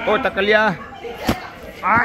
ओ तकलिया आ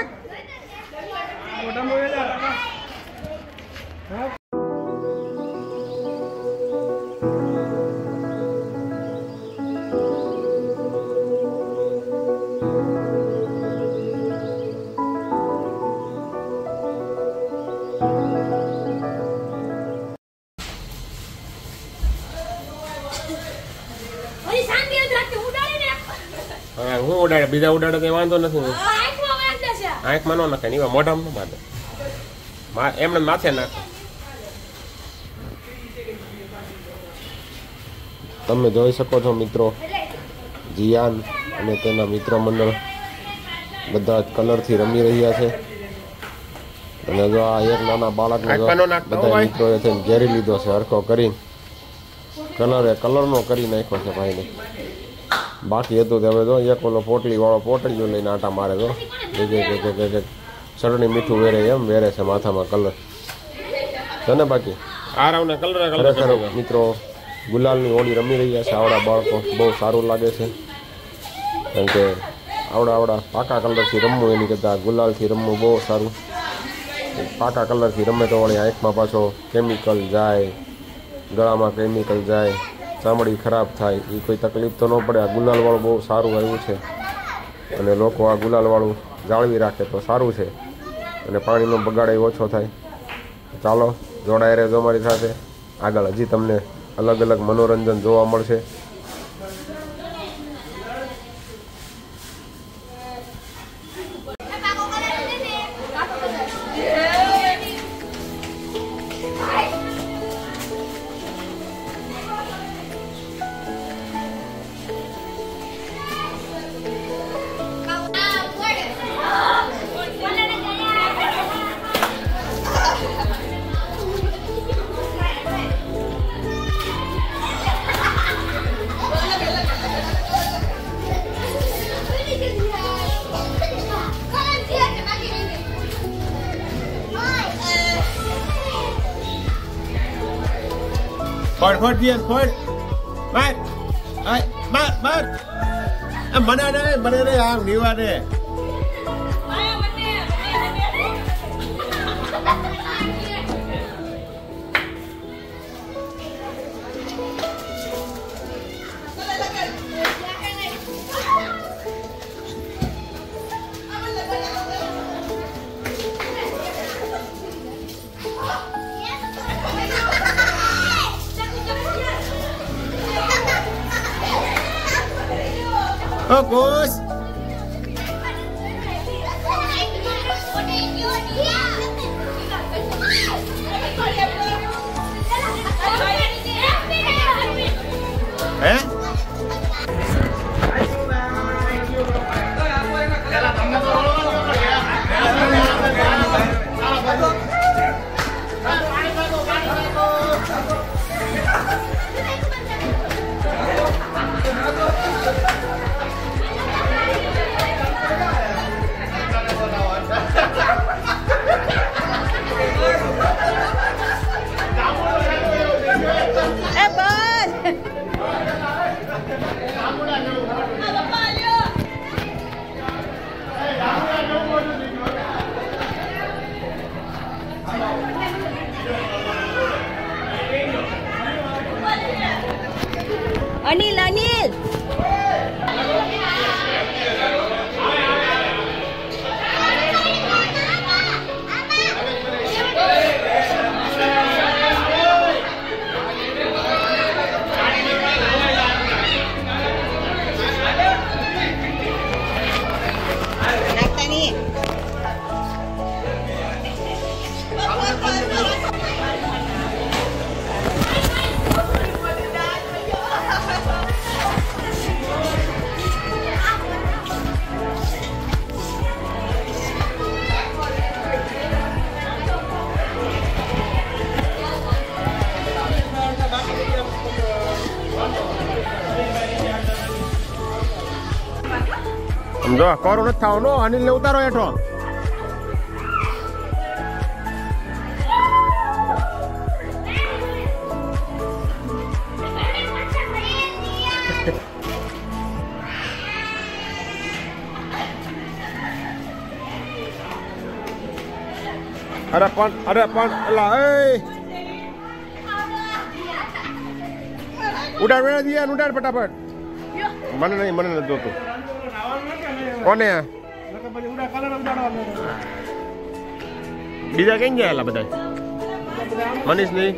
હું ઉડાડે બીજા ઉડાડે તો વાંધો નથી આંખમાં નો નાખે ને મોઢામાં બાંધે એમને માથે નાખે તમે જોઈ શકો છો મિત્રો જીયાન અને તેના મિત્ર મંડળ બધા કલરથી રમી રહ્યા છે અને જો આ એક નાના બાળકને બધા મિત્રોએ થઈને ઘેરી લીધો છે હરખો કરીને કલરનો કરી નાખ્યો છે ભાઈને બાકી હતું હવે જો એક ઓલો પોટલી વાળો પોટલીઓ લઈને આટા મારે તો ચટણી મીઠું વેરે એમ વેરે છે માથામાં કલર છે ને બાકી ખરેખર મિત્રો ગુલાલની હોળી રમી રહ્યા છે આવડા બાળકો બહુ સારું લાગે છે કારણ કે આવડા પાકા કલરથી રમવું એની કરતાં ગુલાલથી રમવું બહુ સારું પાકા કલરથી રમે તો વળી આંખમાં પાછો કેમિકલ જાય ગળામાં કેમિકલ જાય ચામડી ખરાબ થાય એ કોઈ તકલીફ તો ન પડે આ ગુલાલવાળું બહુ સારું આવ્યું છે અને લોકો આ ગુલાલવાળું જાળવી રાખે તો સારું છે અને પાણીનો બગાડ ઓછો થાય ચાલો જોડાઈ રહેજો અમારી સાથે આગળ હજી તમને અલગ અલગ મનોરંજન જોવા મળશે Fort Dian Fort Mat ai mat mana đây ang đi qua đây Fokus. Anil સમજો કોરો નથી થાવ નો અનિલ ને ઉતારો હેઠો અરે પણ અલા એ ઉડાડ વેડા દિયા ઉડાડ ફટાફટ. મને નથી જોતું. કોને બીજા કઈ ગયા બધા? મનીષ નહીં.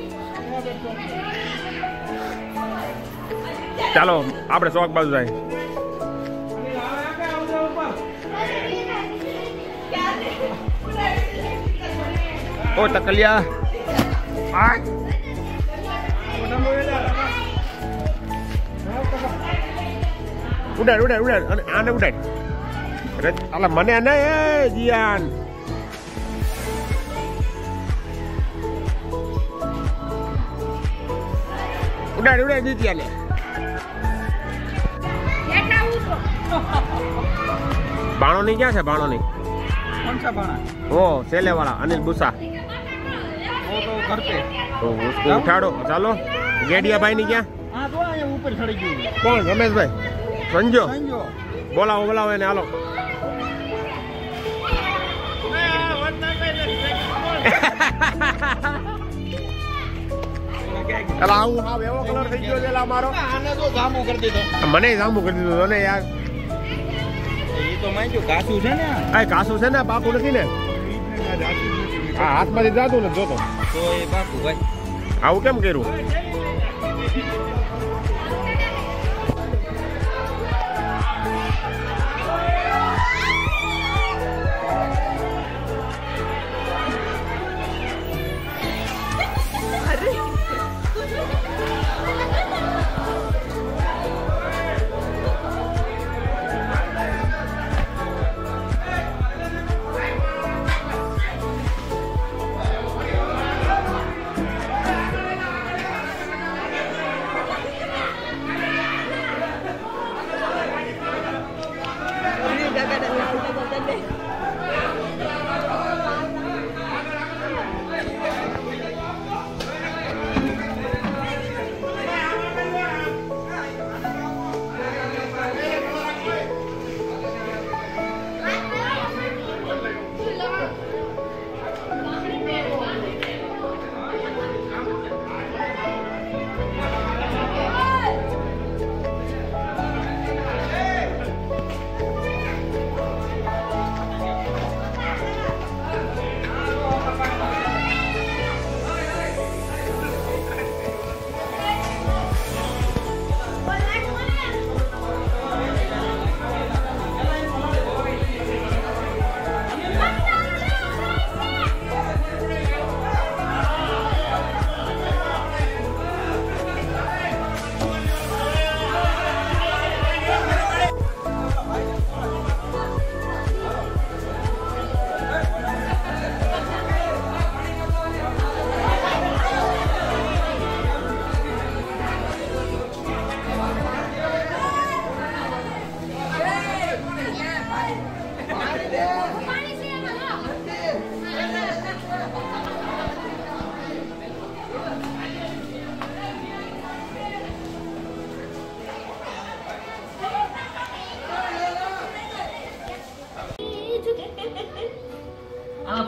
ચાલો આપણે ચોક બાજુ જાય. ઓ તકલિયા ઉડાડ અને આને ઉડાડ. અરે મને ને જીયાન ઉડાડ જીત્યા ને. બાણોની ક્યાં છે? બાણોની ઓ સેલે વાળા અનિલ બુસા ઉઠાડો. ચાલો ગેડિયા ભાઈ ની ક્યાં? કોણ? રમેશભાઈ સંજો. બોલાવો એને. હાલો હું હા એવો કલર થઈ ગયો છે મારો. મને જાંબુ કરી દીધો ને યાર. કાસુ છે ને બાપુ નથી ને. હા હાથમાંથી જાતું ને જોતો. આવું કેમ કર્યું?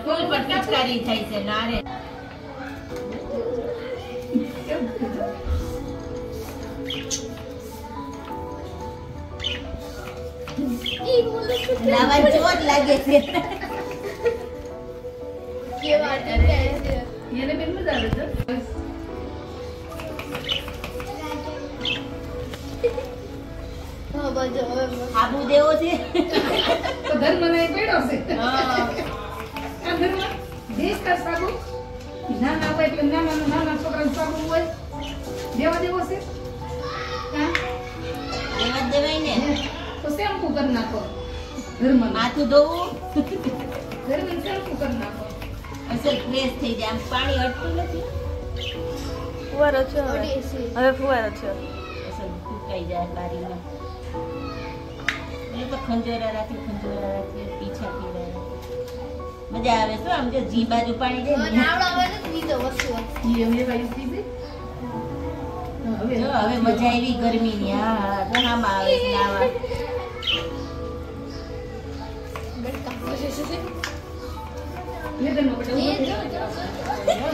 ફૂલ પર પિચકારી થઈ છે નારે. લાવા જોર લાગે છે. કેવા છે એને બેન મજા આવે છે. આબુ દેવો છે તો ધર્મ ને પડ્યો છે. હા આ ધર્મ દેશ કા સાબુ નાના હોય એટલે નાના છોકરાને સાબુ હોય દેવા દેવો છે. હા દેવા દેવાય ને તો શેમ્પુ કરી નાખો. ધર્મ માથું ધોવું ધર્મ શેમ્પુ કરી નાખો. અસલ ફ્રેશ થઈ જાય. આમ પાણી અટતું નથી. ફુવારો છે હવે ફુવારો છે. અસલ ફૂકાઈ જાય બારીમાં. એ તો ખંજોરા રાખી પીછા પી મજા આવે. શું આમ જો જી બાજુ પાણી જાય નાવડા આવે ને પીધો વસ્તુ ઈ અમે ભાઈ પીધે. જો હવે મજા આવી ગરમી ની. હા ઘણામાં આવે છે નાવા. વેદનનો બેટા ઊભો થઈ જાઓ.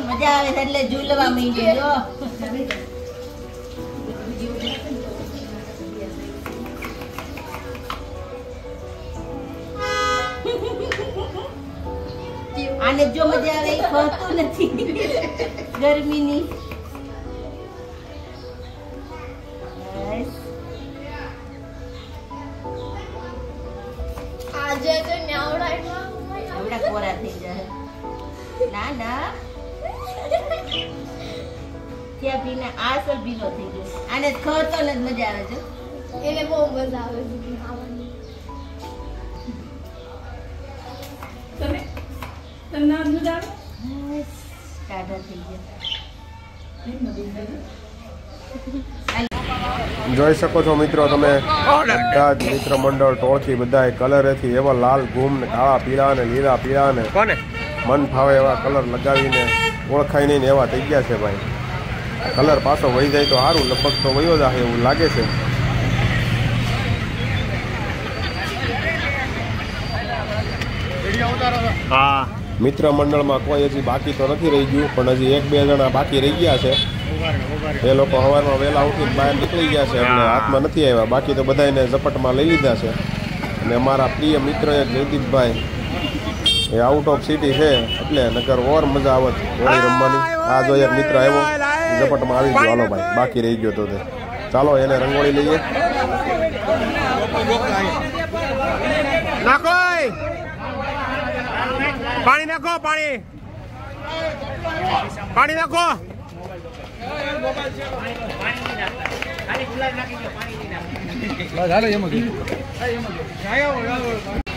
મજા આવે છે એટલે ઝૂલવા માંડી જો. આને જો મજા આવે એ ખોતું નથી ગરમીની. આજે તો ન્યાવડા એવડા કોરા થઈ જાય. ના ના ત્યાં પીને આ સર ભીનો થઈ ગયો. આને ખોતો નથી મજા આવે છે. એને બહુ મજા આવે છે ખાવાની. તમે નામ મજા આવે ટાઢા થઈ ગયા. જોઈ શકો છો મિત્રો તમે બધા જ મિત્ર મંડળ ટોળકી બધા કલરેથી એવા લાલ ઘૂમ ને કાળા પીળા ને લીલા પીળા ને કોને મન ફાવે એવા કલર લગાવીને ઓળખાય નહીં ને એવા થઈ ગયા છે ભાઈ. કલર પાછો વહી જાય તો સારું, લગભગ તો વયો જાય એવું લાગે છે. હા મિત્ર મંડળમાં કોઈ હજી બાકી તો નથી રહી ગયું, પણ હજી 1-2 જણા બાકી રહી ગયા છે. એ લોકો સવારમાં વહેલા ઉઠીને બહાર નીકળી ગયા છે એટલે હાથમાં નથી આવ્યા. બાકી તો બધાને ઝપટમાં લઈ લીધા છે. અને અમારા પ્રિય મિત્ર એક જયદીપભાઈ એ આઉટ ઓફ સિટી છે એટલે નકર ઓર મજા આવત હોળી રમવાની. આ જો એક મિત્ર આવ્યો ઝપટમાં આવી ગયો. હાલો ભાઈ બાકી રહી ગયો તો તે ચાલો એને રંગોળી લઈએ. નાખો પાણી, નાખો પાણી, પાણી નાખો.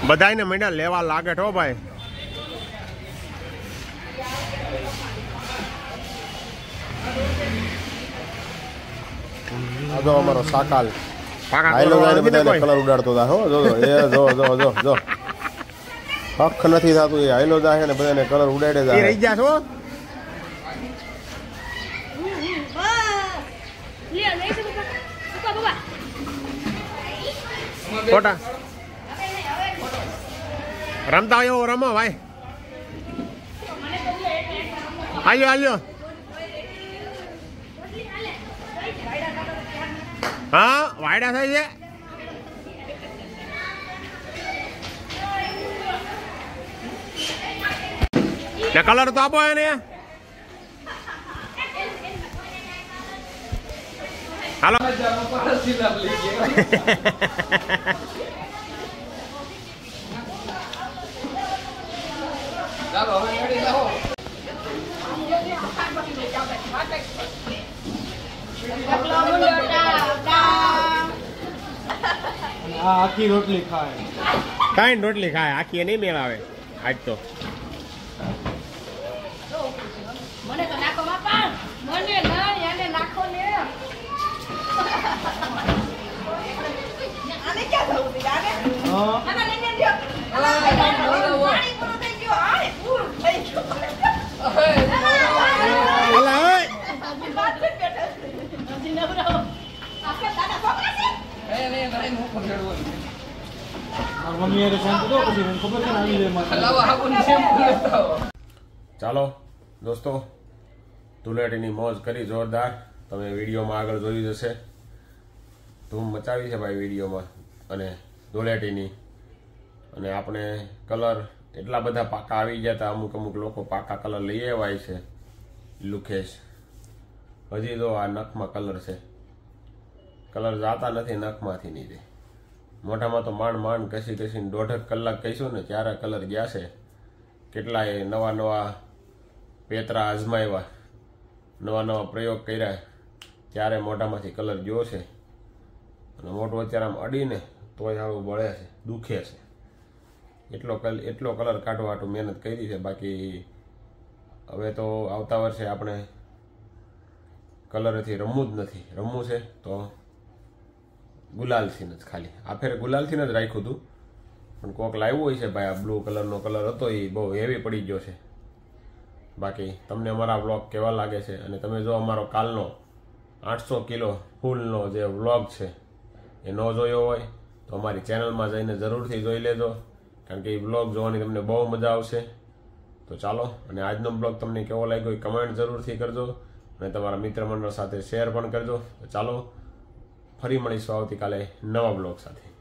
બધાને મેડા લેવા લાગે છો ભાઈ. આ જો અમારો સાકાલ બધાને કલર ઉડાડતો હતા. હો જો એ જો જો જો જો હક નથી થતું. એ હાઈલો જાય ને બધાને કલર ઉડાડે જાય. રહી ગયા છો ખોટા રમતા હોય એવો રમો ભાઈ. હાલ્યો હાલ્યો. હા વાયડા થાય છે. ને કલર તો આપો એને. હાલો આખી રોટલી ખાય. કાંઈ રોટલી ખાય, આખી નહીં મેળ આવે આજ તો. મને તો નાખો બાપા, મને ના એને નાખો ને. આને ક્યાં થવું છે આને? આને લઈને ગયો. પાણી પૂરું થઈ ગયો. આને પૂરું થઈ ગયું. અલા ઓય વાત જ બેઠા છે. નથી નવરાવો. આપણે દાદા છોકરા છે. મમ્મી એ શાંતિ તો પછી મને ખબર છે ને આવી જાય. ચાલો દોસ્તો ધૂળેટીની મોજ કરી જોરદાર. તમે વિડીયોમાં આગળ જોયું જશે. ધૂમ મચાવી છે ભાઈ વિડીયોમાં અને ધૂળેટીની. અને આપણે કલર એટલા બધા પાકા આવી ગયા હતા. અમુક લોકો પાકા કલર લઈ આવ્યા છે. લુકેશ હજી તો આ નખમાં કલર છે. કલર જાતા નથી નખમાંથી નહીં. મોઢામાં તો માંડ કશીને 1.5 કલાક કહીશું ને ત્યારે કલર ગયા છે. કેટલાય નવા પેતરા અજમાવ્યા, નવા પ્રયોગ કર્યા ત્યારે મોઢામાંથી કલર ગયો છે. અને મોઢું અત્યારે આમ અડીને તોય આવું બળે છે, દુખે છે. એટલો કલર કાઢવા માટે મહેનત કરી છે. બાકી હવે તો આવતા વર્ષે આપણે કલરથી રમવું જ નથી. રમવું છે તો ગુલાલથી જ ખાલી. આ ફેરે ગુલાલથી જ રાખ્યું હતું, પણ કોક લાવ્યું હોય છે ભાઈ. આ બ્લુ કલરનો કલર હતો એ બહુ હેવી પડી ગયો છે. બાકી તમને અમારા વ્લોગ કેવા લાગે છે? અને તમે જો અમારો કાલનો 800 કિલો ફૂલનો જે વ્લોગ છે એ ન જોયો હોય તો અમારી ચેનલમાં જઈને જરૂરથી જોઈ લેજો, કારણ કે એ વ્લોગ જોવાની તમને બહુ મજા આવશે. તો તો ચાલો, અને આજનો બ્લોગ તમને કેવો લાગ્યો એ કમેન્ટ જરૂરથી કરજો અને તમારા મિત્ર મંડળ સાથે શેર પણ કરજો. તો ચાલો, ફરી મળીશું આવતીકાલે નવા બ્લોગ સાથે.